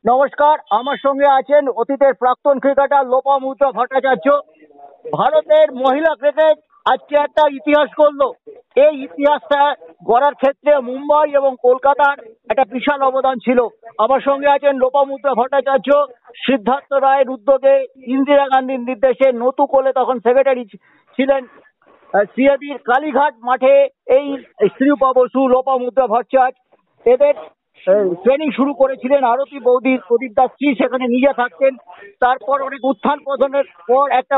নমস্কার, আমার সঙ্গে আছেন অতীতের প্রাক্তন ক্রিকেটার লোপামুদ্রা ভট্টাচার্য। ভারতের মহিলা ক্রিকেট আজকে একটা ইতিহাস গড়লো। এই ইতিহাসটা গড়ার ক্ষেত্রে মুম্বাই এবং কলকাতার একটা বিশাল অবদান ছিল। আমার সঙ্গে আছেন লোপামুদ্রা ভট্টাচার্য। সিদ্ধার্থ রায়ের উদ্যোগে ইন্দিরা গান্ধীর নির্দেশে নতু কোলে তখন সেক্রেটারি ছিলেন। সিএবির কালীঘাট মাঠে এই শ্রীরূপা বসু, লোপামুদ্রা ভট্টাচার্য এদের ট্রেনিং শুরু করেছিলেন। আরতি বৌদি, প্রদীপ দাস সেখানে নিজে থাকতেন। তারপর অনেক উত্থান পতনের পর একটা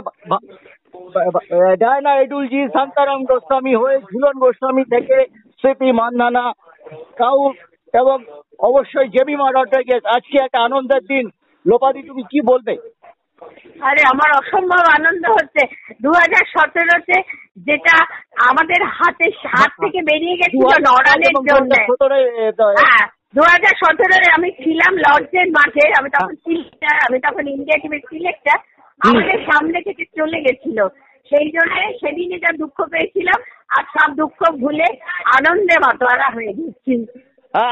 ডায়না এডুলজি, শান্তারাম গোস্বামী হয়ে ঝুলন গোস্বামী থেকে স্মৃতি মান্ধানা, কাউল এবং অবশ্যই জেমিমা রড্রিগেজ। আজকে একটা আনন্দের দিন। লোপাদি, তুমি কি বলবে? আরে আমার অসম্ভব আনন্দ হচ্ছে। 2017-তে যেটা আমাদের হাত থেকে বেরিয়ে গেছিল লড়ানোর জন্য। হ্যাঁ, 2017-এ আমি ছিলাম লর্ডসের মাঠে। আমি তখন ইন্ডিয়া টিমের সিলেক্টর। আমাদের সামনে থেকে চলে গেছিল। সেই জন্য সেদিন এটা দুঃখ পেয়েছিলাম। আর সব দুঃখ ভুলে আনন্দে মাতোয়ারা হয়ে গেছি।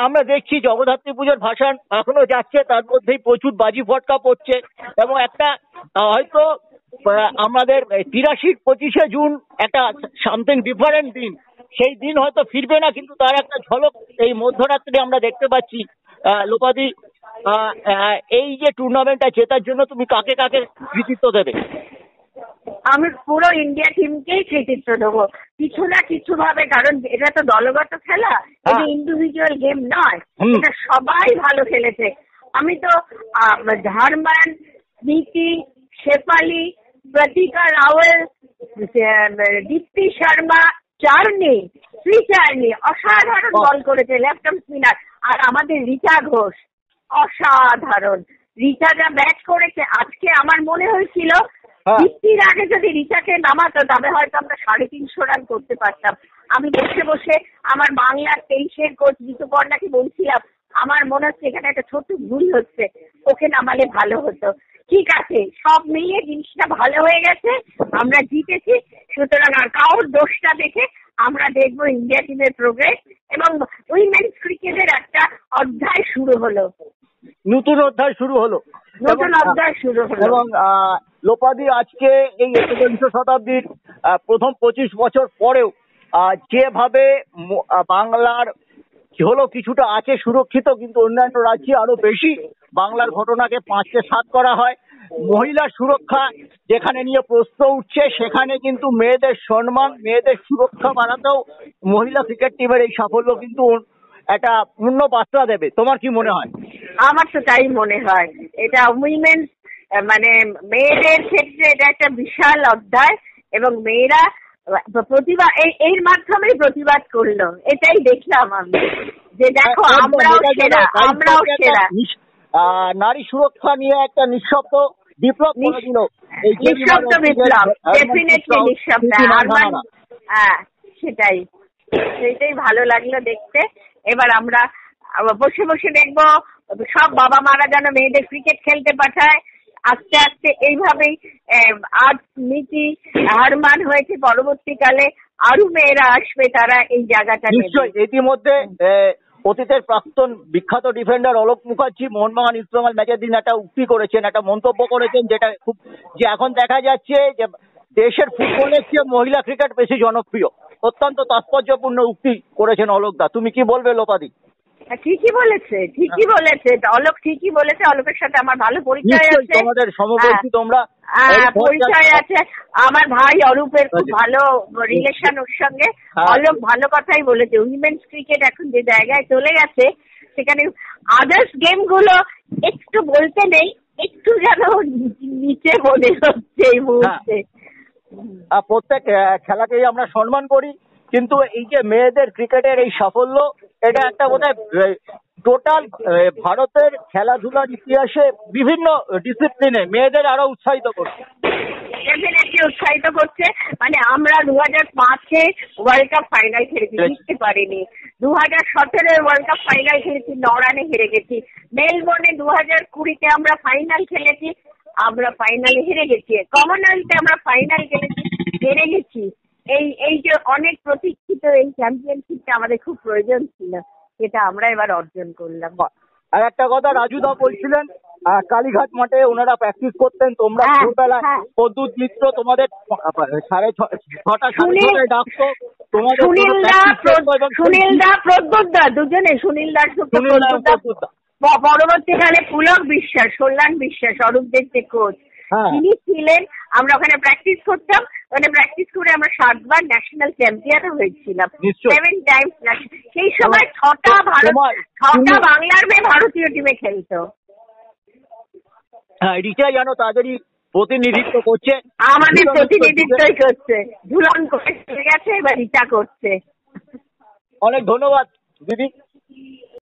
আমরা দেখছি জগদ্ধাত্রী পুজোর ভাসান এখনো যাচ্ছে, তার মধ্যেই প্রচুর বাজি ফটকা পড়ছে এবং একটা হয়তো আমাদের 83 25শে জুন একটা সামথিং ডিফারেন্ট দিন। সেই দিন হয়তো ফিরবে না, কিন্তু তার একটা ঝলক এই মধ্যরাত্রে আমরা দেখতে পাচ্ছি। লোপাদি, এই যে টুর্নামেন্টটা জেতার জন্য তুমি কাকে কাকে কৃতিত্ব দেবে? আমি পুরো ইন্ডিয়া টিমকেই কৃতিত্ব দেবো কিছু না কিছু ভাবে, কারণ এটা তো দলগত খেলা, এটা ইন্ডিভিজুয়াল গেম নয়। এটা সবাই ভালো খেলেছে। আমি তো ঝাড়মান, নীতি, শেফালি, প্রতিকা রাওয়েল, দীপ্তি শর্মা, শ্রী চার্নি অসাধারণ বল করেছে, লেফট আর্ম স্পিনার। আর আমাদের রিচা ঘোষ অসাধারণ। রিচা যা ব্যাট করেছে আজকে, আমার মনে হয়েছিল বৃষ্টির আগে যদি রিচাকে নামাতো তবে হয়তো আমরা 350 রান করতে পারতাম। আমি বসে বসে আমার বাংলার 23-এর কোচ ঋতুপর্ণাকে বলছিলাম, আমার মনে হচ্ছে এখানে একটা ছোট ভুল হচ্ছে, ওকে নামালে ভালো হতো। ঠিক আছে, সব মিলিয়ে জিনিসটা ভালো হয়ে গেছে, আমরা জিতেছি। সুতরাং আর কারোর দোষটা দেখে আমরা দেখবো ইন্ডিয়া টিমের প্রোগ্রেস এবং উইমেন্স ক্রিকেটের একটা অধ্যায় শুরু হলো। নতুন অধ্যায় শুরু হলো। এবং লোপাদি, আজকে এই একবিংশ শতাব্দীর প্রথম 25 বছর পরেও যেভাবে বাংলার হলো কিছুটা আছে সুরক্ষিত, কিন্তু অন্যান্য রাজ্যে আরো বেশি বাংলার ঘটনাকে 5-কে 7 করা হয়। মহিলার সুরক্ষা যেখানে নিয়ে প্রশ্ন উঠছে, সেখানে কিন্তু মেয়েদের সম্মান, মেয়েদের সুরক্ষা বাড়াতেও মহিলা ক্রিকেট টিমের এই সাফল্য কিন্তু একটা পূর্ণ বার্তা দেবে। তোমার কি মনে হয়? আমার তো তাই মনে হয়। এটা উইমেন্স মানে মেয়েদের ক্ষেত্রে এটা একটা বিশাল অধ্যায় এবং মেয়েরা প্রতিবাদ এর মাধ্যমেই প্রতিবাদ করলো। এটাই দেখলাম আমি, যে দেখো আমরাও সেরা। নারী সুরক্ষা নিয়ে একটা নিঃশব্দ বিপ্লব করে দিল। নিঃশব্দ বিপ্লব, ডেফিনেটলি নিঃশব্দ। হ্যাঁ, সেটাই ভালো লাগলো দেখতে। এবার আমরা বসে বসে দেখবো সব বাবা মারা যেন মেয়েদের ক্রিকেট খেলতে পাঠায়। আস্তে আস্তে এইভাবেই আজ নীতি হারমান হয়েছে, পরবর্তীকালে আরো মেয়েরা আসবে, তারা এই জায়গাটা নিশ্চয়ই। ইতিমধ্যে অতীতের প্রাক্তন বিখ্যাত ডিফেন্ডার অলোক মুখার্জি মোহনবাগান ইস্টবেঙ্গল ম্যাচের দিন একটা উক্তি করেছেন, একটা মন্তব্য করেছেন, যেটা খুব যে এখন দেখা যাচ্ছে যে দেশের ফুটবলের চেয়ে মহিলা ক্রিকেট বেশি জনপ্রিয়। অত্যন্ত তাৎপর্যপূর্ণ উক্তি করেছেন অলোক দা। তুমি কি বলবে লোপাদি? ঠিকই বলেছে। অলোক ঠিকই বলেছে। অলোকের সাথে আমার ভালো পরিচয় আছে। তোমাদের সমবয়সী তোমরা? পরিচয় আছে। আমার ভাই অরূপের খুব ভালো রিলেশন ওর সঙ্গে। অলোক ভালো কথাই বলেছে। উইমেন্স ক্রিকেট এখন যে জায়গায় চলে গেছে, সেখানে আদার্স গেম গুলো একটু বলতে নেই, একটু যেন নিচে মনে হচ্ছে এই মুহূর্তে। প্রত্যেক খেলাকেই আমরা সম্মান করি, কিন্তু এই যে মেয়েদের ক্রিকেটের এই সাফল্য, এটা একটা বোধহয় টোটাল ভারতের খেলাধুলার ইতিহাসে বিভিন্ন ডিসিপ্লিনে মেয়েদের আরো উৎসাহিত করছে। উৎসাহিত করছে। মানে আমরা 2005-এ ওয়ার্ল্ড কাপ ফাইনাল খেলেছি, জিততে পারিনি। 2017-এ ওয়ার্ল্ড কাপ ফাইনাল খেলেছি, 9 রানে হেরে গেছি। মেলবোর্নে 2020-তে আমরা ফাইনাল খেলেছি, আমরা ফাইনালে হেরে গেছি। কমনওয়েলথে আমরা ফাইনাল খেলেছি, হেরে গেছি। এই যে অনেক প্রতীক্ষিত এই চ্যাম্পিয়নশিপটা আমাদের খুব প্রয়োজন ছিল, সেটা আমরা এবার অর্জন করলাম। আর একটা কথা রাজুদা বলছিলেন কালীঘাট মাঠে ওনারা প্র্যাকটিস করতেন, তোমরা হ্যাঁ, ছোটবেলায় হ্যাঁ। প্রদ্যুৎ মিত্র তোমাদের 6:30 ডাকতো, তোমাদের সুনীলদা প্রদ্যুৎদা দুজনে, সুনীলদার প্রদ্যুৎদা, পরবর্তীকালে পুলক বিশ্বাস, কল্যাণ বিশ্বাস, অরূপদের যে কোচ তিনি ছিলেন। আমরা ওখানে প্র্যাকটিস করতাম, ওখানে প্র্যাকটিস করে আমরা 7 বার ন্যাশনাল চ্যাম্পিয়নও হয়েছিলাম, 7 টাইমস। সেই সময় 6টা বাংলার মেয়ে ভারতীয় টিমে খেলতো। হ্যাঁ, রিচা জানো তাদেরই প্রতিনিধিত্ব করছে, আমাদের প্রতিনিধিত্বই করছে, ঝুলন করে চলে গেছে, এবার রিচা করছে। অনেক ধন্যবাদ দিদি।